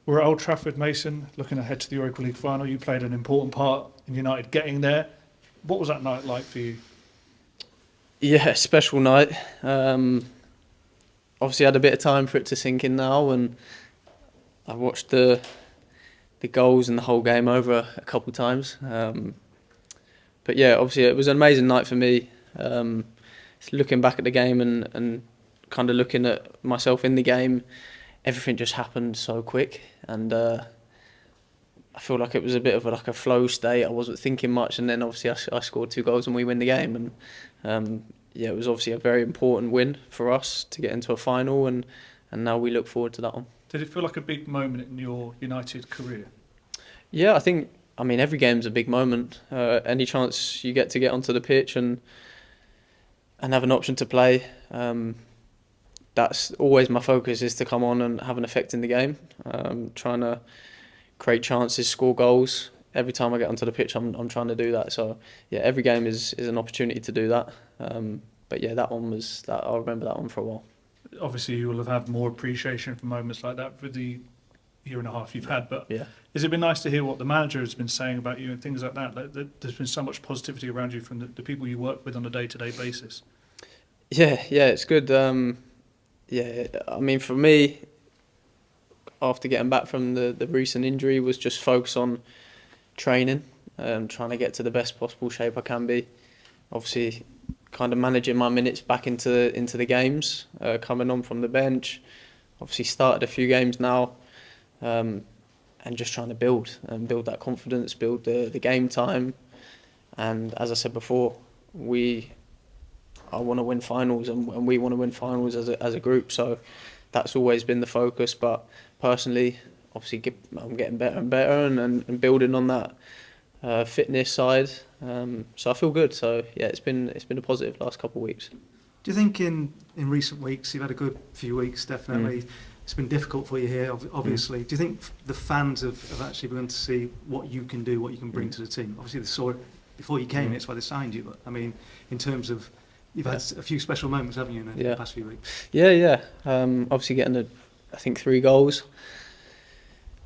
We're at Old Trafford, Mason, looking ahead to the Europa League final. You played an important part in United getting there. What was that night like for you? Yeah, special night. Obviously, had a bit of time for it to sink in now, and I watched the goals and the whole game over a couple of times. But yeah, obviously, it was an amazing night for me. Looking back at the game and kind of looking at myself in the game, everything just happened so quick, and I feel like it was a bit of a flow state. I wasn't thinking much, and then obviously I scored 2 goals and we win the game. And yeah, it was obviously a very important win for us to get into a final, and now we look forward to that one. Did it feel like a big moment in your United career? Yeah, I mean, every game's a big moment. Any chance you get to get onto the pitch and have an option to play, that's always my focus, is to come on and have an effect in the game. Trying to create chances, score goals. Every time I get onto the pitch, I'm trying to do that. So yeah, every game is an opportunity to do that. But yeah, that one was that. I'll remember that one for a while. Obviously, you will have had more appreciation for moments like that for the year and a half you've had. But Yeah. has it been nice to hear what the manager has been saying about you and things like that? There's been so much positivity around you from the people you work with on a day-to-day basis. Yeah, it's good. Yeah, I mean, for me, after getting back from the recent injury, was just focus on training, trying to get to the best possible shape I can be. Obviously, kind of managing my minutes back into the games, coming on from the bench. Obviously, started a few games now, and just trying to build that confidence, build the game time. And as I said before, I want to win finals, and we want to win finals as a group. So that's always been the focus. But personally, obviously, I'm getting better and better, and building on that fitness side. So I feel good. So yeah, it's been a positive last couple of weeks. Do you think in recent weeks, you've had a good few weeks, definitely. It's been difficult for you here, obviously. Do you think the fans have actually begun to see what you can do, what you can bring to the team? Obviously, they saw it before you came, it's why they signed you. But I mean, in terms of, you've had a few special moments, haven't you, in the past few weeks? Yeah. Obviously, getting I think 3 goals.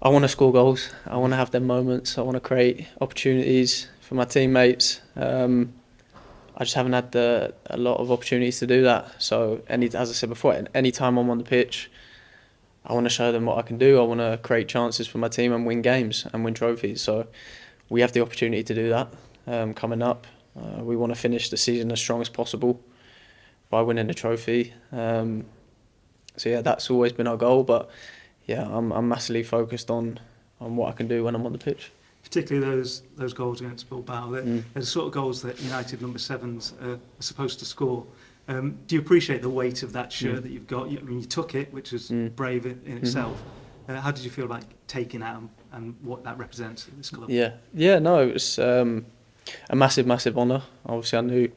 I want to score goals. I want to have them moments. I want to create opportunities for my teammates. I just haven't had a lot of opportunities to do that. So, as I said before, any time I'm on the pitch, I want to show them what I can do. I want to create chances for my team and win games and win trophies. So we have the opportunity to do that coming up. We want to finish the season as strong as possible by winning the trophy. So yeah, that's always been our goal. But yeah, I'm massively focused on what I can do when I'm on the pitch. Particularly those goals against Bilbao. They're the sort of goals that United number 7s are supposed to score. Do you appreciate the weight of that shirt that you've got? I mean, you took it, which was brave in itself. How did you feel about taking that and what that represents in this club? No, it was a massive honour. Obviously, I knew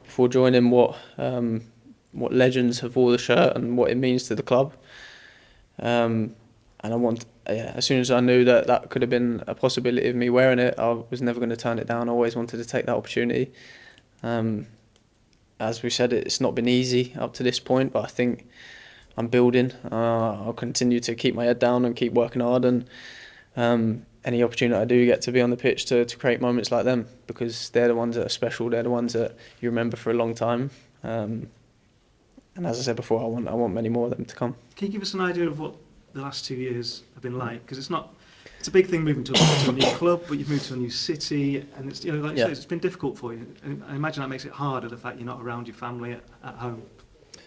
before joining what legends have wore the shirt and what it means to the club. And as soon as I knew that could have been a possibility of me wearing it, I was never going to turn it down. I always wanted to take that opportunity. As we said, it's not been easy up to this point, but I think I'm building. I'll continue to keep my head down and keep working hard, and any opportunity I do get to be on the pitch to create moments like them, because they're the ones that are special. They're the ones that you remember for a long time. And as I said before, I want many more of them to come. Can you give us an idea of what the last 2 years have been like? Because it's a big thing moving to a new club, but you've moved to a new city, and it's, like you say, it's been difficult for you. And I imagine that makes it harder, the fact you're not around your family at home.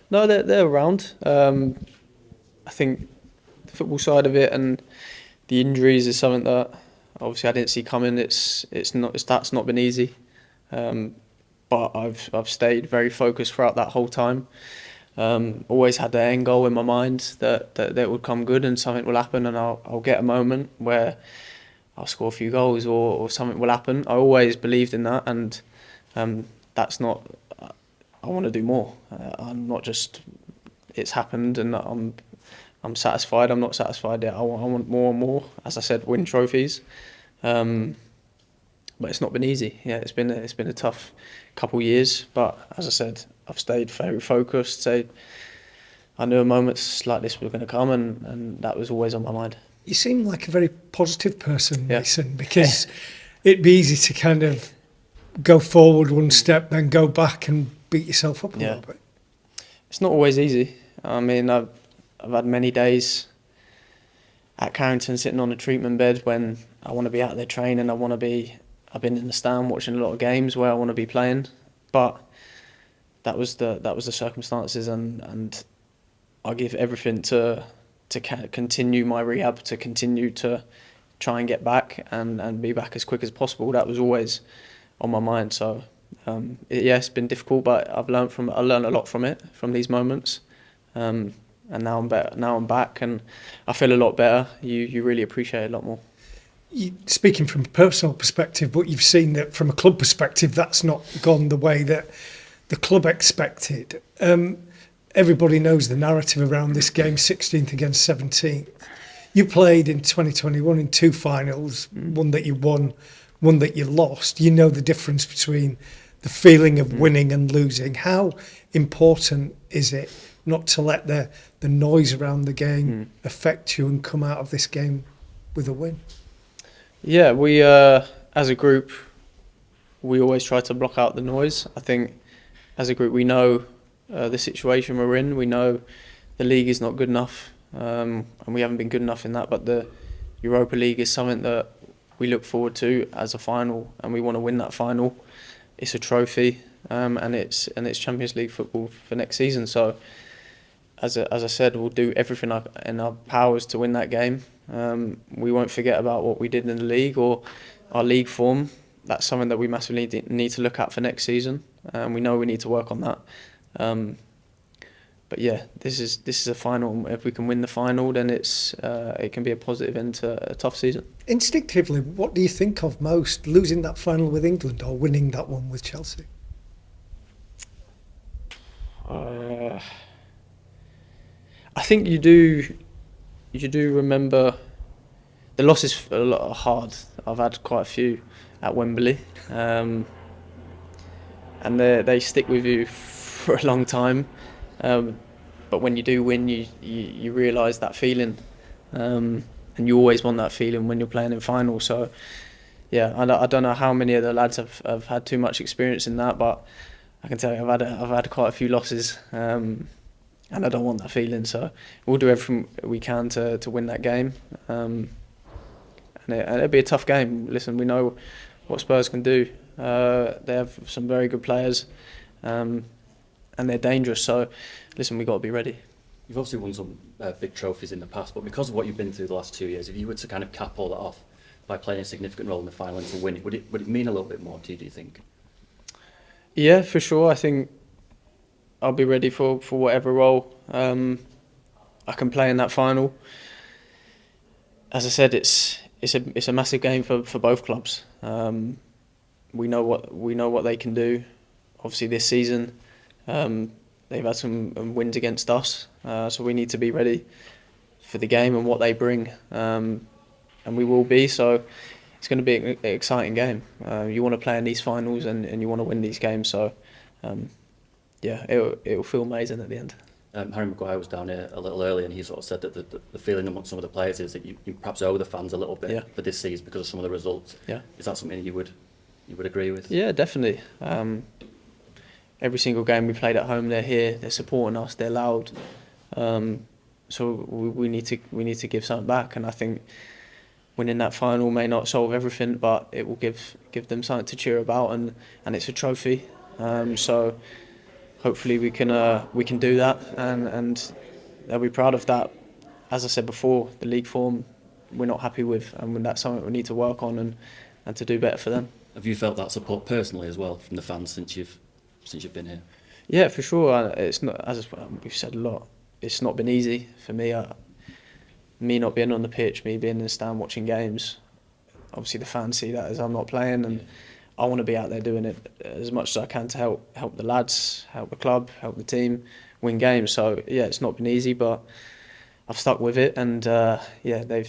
No, they're around. I think the football side of it and the injuries is something that obviously I didn't see coming. That's not been easy, but I've stayed very focused throughout that whole time. Always had the end goal in my mind that it would come good and something will happen, and I'll get a moment where I'll score a few goals or something will happen. I always believed in that, and that's not. I want to do more. I'm not just. It's happened, and I'm satisfied. I'm not satisfied yet. I want more and more. As I said, win trophies. But it's not been easy. Yeah, it's been a tough couple of years. But as I said, I've stayed very focused. So I knew moments like this were going to come, and that was always on my mind. You seem like a very positive person, Yeah. Mason, because it'd be easy to kind of go forward one step, then go back and beat yourself up a Yeah. little bit. It's not always easy. I mean, I've had many days at Carrington sitting on a treatment bed when I want to be out there training. I've been in the stand watching a lot of games where I want to be playing, but that was the circumstances, and I give everything to continue my rehab, to continue to try and get back and be back as quick as possible. That was always on my mind. So it's been difficult, but I learned a lot from it, from these moments. And now I'm better. Now I'm back, and I feel a lot better. You really appreciate it a lot more. Speaking from a personal perspective, but you've seen that from a club perspective, that's not gone the way that the club expected. Everybody knows the narrative around this game, 16th against 17th. You played in 2021 in 2 finals, one that you won, one that you lost. You know the difference between the feeling of winning and losing. How important is it not to let the noise around the game affect you and come out of this game with a win? Yeah, we as a group, we always try to block out the noise. I think as a group we know the situation we're in. We know the league is not good enough, and we haven't been good enough in that. But the Europa League is something that we look forward to as a final, and we want to win that final. It's a trophy, and it's Champions League football for next season. So, as I said, we'll do everything in our powers to win that game. We won't forget about what we did in the league or our league form. That's something that we massively need to look at for next season, and we know we need to work on that. But yeah, this is a final. If we can win the final, then it can be a positive end to a tough season. Instinctively, what do you think of most, losing that final with England or winning that one with Chelsea? I think you do remember the losses a lot hard. I've had quite a few at Wembley, and they stick with you for a long time. But when you do win, you realise that feeling, and you always want that feeling when you're playing in finals. So yeah, I don't know how many of the lads have had too much experience in that, but I can tell you I've had quite a few losses. And I don't want that feeling, so we'll do everything we can to win that game. And it'll be a tough game. Listen, we know what Spurs can do. They have some very good players, and they're dangerous. So, listen, we've got to be ready. You've obviously won some big trophies in the past, but because of what you've been through the last 2 years, if you were to kind of cap all that off by playing a significant role in the final and to win it, would it mean a little bit more to you, do you think? Yeah, for sure. I think I'll be ready for whatever role I can play in that final. As I said, it's a massive game for both clubs. We know what they can do. Obviously, this season they've had some wins against us, so we need to be ready for the game and what they bring, and we will be. So it's going to be an exciting game. You want to play in these finals and you want to win these games. So. Yeah, it'll feel amazing at the end. Harry Maguire was down here a little earlier, and he sort of said that the feeling amongst some of the players is that you perhaps owe the fans a little bit for this season because of some of the results. Yeah. Is that something you would agree with? Yeah, definitely. Every single game we played at home, they're here, they're supporting us, they're loud. So we need to give something back, and I think winning that final may not solve everything, but it will give them something to cheer about, and it's a trophy. So hopefully we can do that, and they'll be proud of that. As I said before, the league form we're not happy with, and that's something we need to work on and to do better for them. Have you felt that support personally as well from the fans since you've been here? Yeah, for sure. It's not, as we've said a lot, it's not been easy for me. Me not being on the pitch, me being in the stand watching games. Obviously the fans see that as I'm not playing, and I want to be out there doing it as much as I can to help the lads, help the club, help the team win games. So yeah, it's not been easy, but I've stuck with it, and I've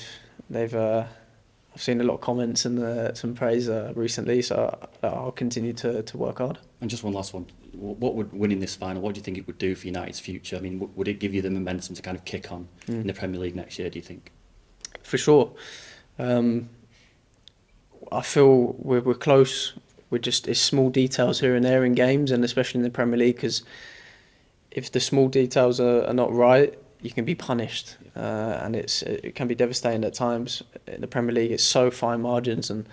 seen a lot of comments and some praise recently, so I'll continue to work hard. And just one last one, what would winning this final, what do you think it would do for United's future? I mean, would it give you the momentum to kind of kick on in the Premier League next year, do you think? for sure. I feel we're close. It's small details here and there in games, and especially in the Premier League, because if the small details are not right, you can be punished, and it can be devastating at times. In the Premier League, it's so fine margins, and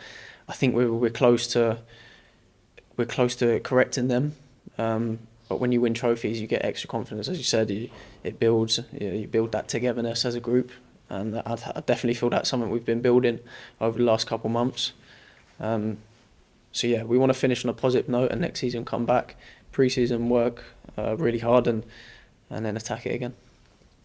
I think we're close to correcting them. But when you win trophies, you get extra confidence, as you said. It builds. You build that togetherness as a group, and I definitely feel that's something we've been building over the last couple of months. So yeah, we want to finish on a positive note, and next season come back, pre-season work really hard, and then attack it again.